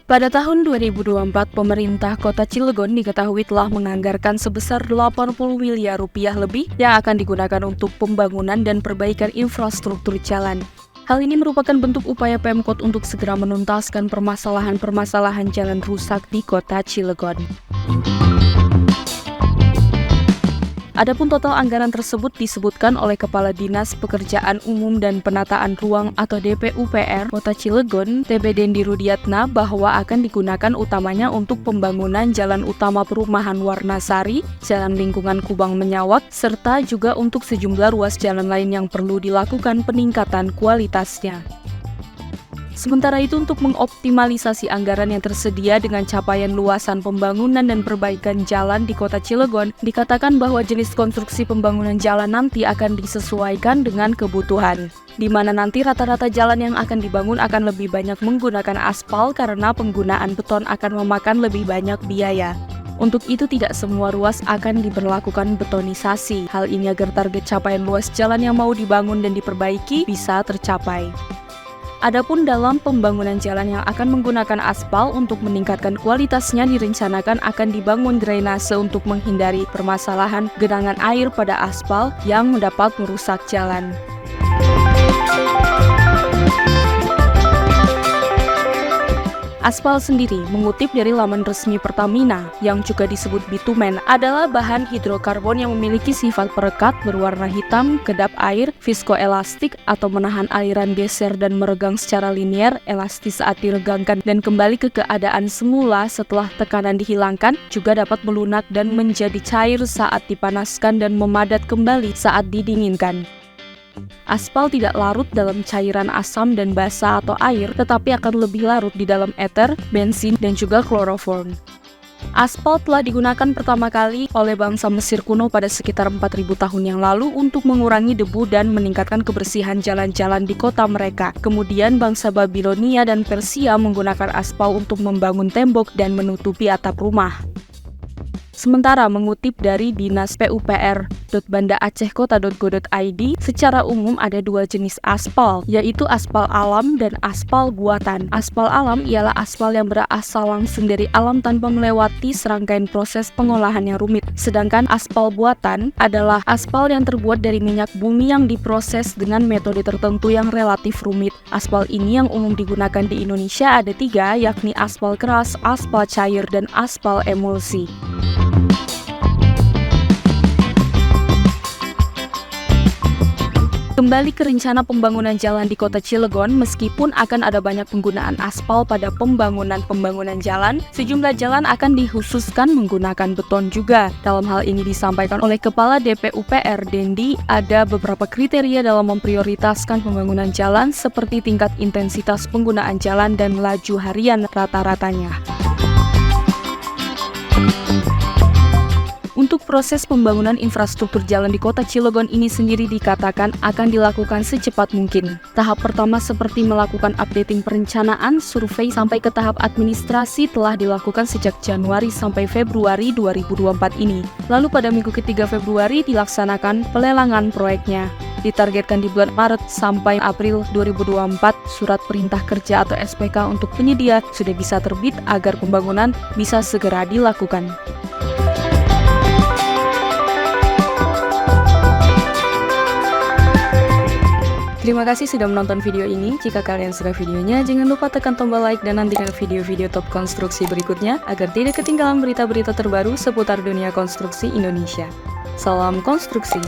Pada tahun 2024, pemerintah Kota Cilegon diketahui telah menganggarkan sebesar 80 miliar rupiah lebih yang akan digunakan untuk pembangunan dan perbaikan infrastruktur jalan. Hal ini merupakan bentuk upaya Pemkot untuk segera menuntaskan permasalahan-permasalahan jalan rusak di Kota Cilegon. Adapun total anggaran tersebut disebutkan oleh Kepala Dinas Pekerjaan Umum dan Penataan Ruang atau DPUPR Kota Cilegon, TB Dendi Rudiatna, bahwa akan digunakan utamanya untuk pembangunan jalan utama perumahan Warnasari, jalan lingkungan Kubang Menyawak, serta juga untuk sejumlah ruas jalan lain yang perlu dilakukan peningkatan kualitasnya. Sementara itu, untuk mengoptimalisasi anggaran yang tersedia dengan capaian luasan pembangunan dan perbaikan jalan di Kota Cilegon, dikatakan bahwa jenis konstruksi pembangunan jalan nanti akan disesuaikan dengan kebutuhan, di mana nanti rata-rata jalan yang akan dibangun akan lebih banyak menggunakan aspal karena penggunaan beton akan memakan lebih banyak biaya. Untuk itu, tidak semua ruas akan diberlakukan betonisasi. Hal ini agar target capaian luas jalan yang mau dibangun dan diperbaiki bisa tercapai. Adapun dalam pembangunan jalan yang akan menggunakan aspal untuk meningkatkan kualitasnya, direncanakan akan dibangun drainase untuk menghindari permasalahan genangan air pada aspal yang dapat merusak jalan. Aspal sendiri, mengutip dari laman resmi Pertamina, yang juga disebut bitumen, adalah bahan hidrokarbon yang memiliki sifat perekat, berwarna hitam, kedap air, viskoelastik atau menahan aliran geser dan meregang secara linier, elastis saat diregangkan dan kembali ke keadaan semula setelah tekanan dihilangkan, juga dapat melunak dan menjadi cair saat dipanaskan dan memadat kembali saat didinginkan. Aspal tidak larut dalam cairan asam dan basa atau air, tetapi akan lebih larut di dalam eter, bensin, dan juga kloroform. Aspal telah digunakan pertama kali oleh bangsa Mesir kuno pada sekitar 4.000 tahun yang lalu untuk mengurangi debu dan meningkatkan kebersihan jalan-jalan di kota mereka. Kemudian bangsa Babilonia dan Persia menggunakan aspal untuk membangun tembok dan menutupi atap rumah. Sementara mengutip dari Dinas PUPR.bandaacehkota.go.id, secara umum ada dua jenis aspal, yaitu aspal alam dan aspal buatan. Aspal alam ialah aspal yang berasal langsung dari alam tanpa melewati serangkaian proses pengolahan yang rumit. Sedangkan aspal buatan adalah aspal yang terbuat dari minyak bumi yang diproses dengan metode tertentu yang relatif rumit. Aspal ini yang umum digunakan di Indonesia ada tiga, yakni aspal keras, aspal cair, dan aspal emulsi. Kembali ke rencana pembangunan jalan di Kota Cilegon, meskipun akan ada banyak penggunaan aspal pada pembangunan jalan, sejumlah jalan akan dikhususkan menggunakan beton juga. Dalam hal ini disampaikan oleh Kepala DPUPR Dendi, ada beberapa kriteria dalam memprioritaskan pembangunan jalan seperti tingkat intensitas penggunaan jalan dan laju harian rata-ratanya. Untuk proses pembangunan infrastruktur jalan di Kota Cilegon ini sendiri dikatakan akan dilakukan secepat mungkin. Tahap pertama seperti melakukan updating perencanaan, survei sampai ke tahap administrasi telah dilakukan sejak Januari sampai Februari 2024 ini. Lalu pada minggu ketiga Februari dilaksanakan pelelangan proyeknya. Ditargetkan di bulan Maret sampai April 2024, surat perintah kerja atau SPK untuk penyedia sudah bisa terbit agar pembangunan bisa segera dilakukan. Terima kasih sudah menonton video ini. Jika kalian suka videonya, jangan lupa tekan tombol like dan nantikan video-video top konstruksi berikutnya agar tidak ketinggalan berita-berita terbaru seputar dunia konstruksi Indonesia. Salam konstruksi!